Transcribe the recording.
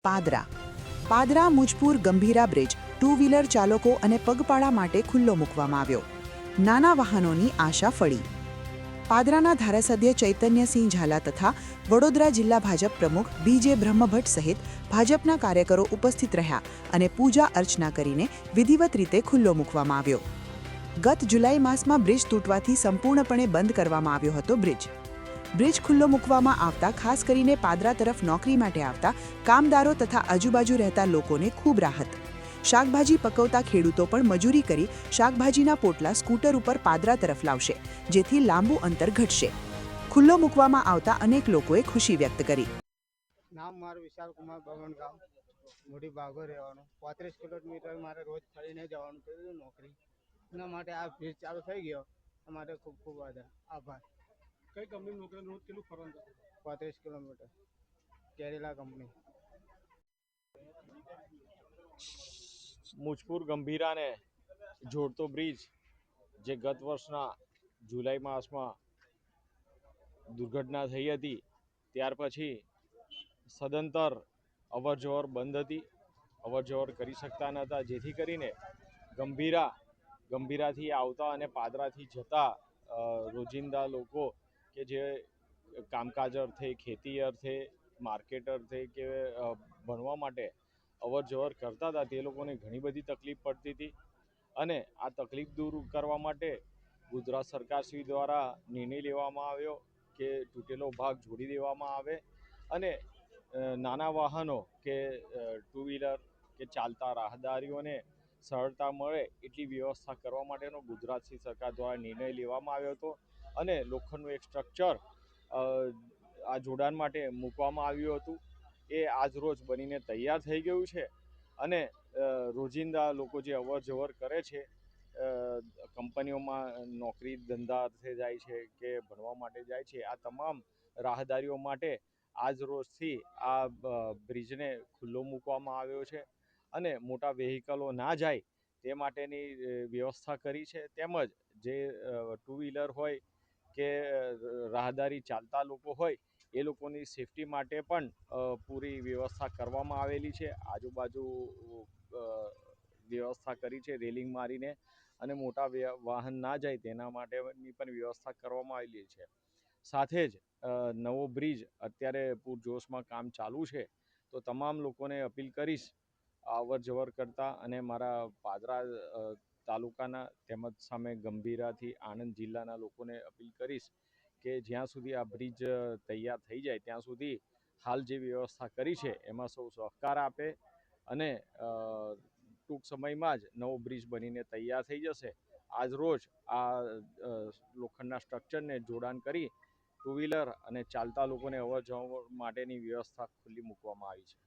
Padra Padra Mujpur Gambhira bridge two wheeler ચાલકો અને પગપાળા માટે ખુલ્લો મૂકવામાં આવ્યો. નાના વાહનોની આશા ફળી. પાદરાના ધારાસભ્ય ચૈતન્યસિંહ ઝાલા તથા વડોદરા જિલ્લા ભાજપ પ્રમુખ બીજે બ્રહ્મભટ્ટ સહિત ભાજપના કાર્યકરો ઉપસ્થિત રહ્યા અને પૂજા અર્ચના કરીને વિધિવત રીતે ખુલ્લો મૂકવામાં આવ્યો. ગત જુલાઈ માસમાં બ્રિજ તૂટવાથી સંપૂર્ણપણે બંધ કરવામાં આવ્યો હતો. બ્રિજ ખુલ્લો મૂકવામાં આવતા ખાસ કરીને પાદરા તરફ નોકરી માટે આવતા કામદારો તથા આજુબાજુ રહેતા લોકોને ખૂબ રાહત. શાકભાજી પકવતા ખેડૂતો પણ મજૂરી કરી શાકભાજીના પોટલા સ્કૂટર ઉપર પાદરા તરફ લાવશે, જેથી લાંબુ અંતર ઘટશે. ખુલ્લો મૂકવામાં આવતા અનેક લોકોએ ખુશી વ્યક્ત કરી. નામ મારું વિશાલ કુમાર બમણ ગામ મોટી બાગો રહેવાનું. 35 કિલોમીટર મારે રોજ ફરીને જવાનું થયું નોકરી. એના માટે આ બ્રિજ ચાલુ થઈ ગયો અમારે ખૂબ ખૂબ આભાર. કઈ કંપની નોકરી રોજ કેટલું ફરવાનું? 35 કિલોમીટર કેરેલા કંપની. મુજપુર ગંભીરાને જોડતો બ્રિજ જે ગત વર્ષના જુલાઈ માસમાં દુર્ઘટના થઈ હતી, ત્યાર પછી સદંતર અવરજવર બંધ હતી, અવરજવર કરી શકતા નહોતા, જેથી કરીને ગંભીરાથી આવતા અને પાદરાથી જતા રોજિંદા લોકો કે જે કામકાજ અર્થે, ખેતી અર્થે, માર્કેટ અર્થે કે ભણવા માટે અવર જવર કરતા હતા, તે લોકોને ઘણી બધી તકલીફ પડતી હતી. અને આ તકલીફ દૂર કરવા માટે ગુજરાત સરકારશ્રી દ્વારા નિર્ણય લેવામાં આવ્યો કે તૂટેલો ભાગ જોડી દેવામાં આવે અને નાના વાહનો કે ટુ વ્હીલર કે ચાલતા રાહદારીઓને સરળતા મળે એટલી વ્યવસ્થા કરવા માટેનો ગુજરાત સરકાર દ્વારા નિર્ણય લેવામાં આવ્યો હતો. અને લોખંડનું એક સ્ટ્રક્ચર આ જોડાણ માટે મૂકવામાં આવ્યું હતું. એ આજરોજ બનીને તૈયાર થઈ ગયું છે અને રોજિંદા લોકો જે અવર જવર કરે છે, કંપનીઓમાં નોકરી ધંધા અર્થે જાય છે કે ભણવા માટે જાય છે, આ તમામ રાહદારીઓ માટે આજરોજથી આ બ્રિજને ખુલ્લો મૂકવામાં આવ્યો છે અને મોટા વેહિકલો ના જાય તે માટેની વ્યવસ્થા કરી છે. તેમજ જે ટુ વ્હીલર હોય કે રાહદારી ચાલતા લોકો હોય એ લોકોની સેફટી માટે પણ પૂરી વ્યવસ્થા કરવામાં આવેલી છે. આજુબાજુ વ્યવસ્થા કરી છે રેલિંગ મારીને, અને મોટા વાહન ના જાય તેના માટેની પણ વ્યવસ્થા કરવામાં આવેલી છે. સાથે જ નવો બ્રિજ અત્યારે પૂરજોશમાં કામ ચાલુ છે, તો તમામ લોકોને અપીલ કરીશ અવર જવર કરતા અને મારા પાદરા તાલુકાના તેમજ સામે ગંભીરાથી આણંદ જિલ્લાના લોકોને અપીલ કરીશ કે જ્યાં સુધી આ બ્રિજ તૈયાર થઈ જાય ત્યાં સુધી હાલ જે વ્યવસ્થા કરી છે એમાં સૌ સહકાર આપે અને ટૂંક સમયમાં જ નવો બ્રિજ બનીને તૈયાર થઈ જશે. આજરોજ આ લોખંડના સ્ટ્રક્ચરને જોડાણ કરી ટુ વ્હીલર અને ચાલતા લોકોને અવર જવર માટેની વ્યવસ્થા ખુલ્લી મૂકવામાં આવી છે.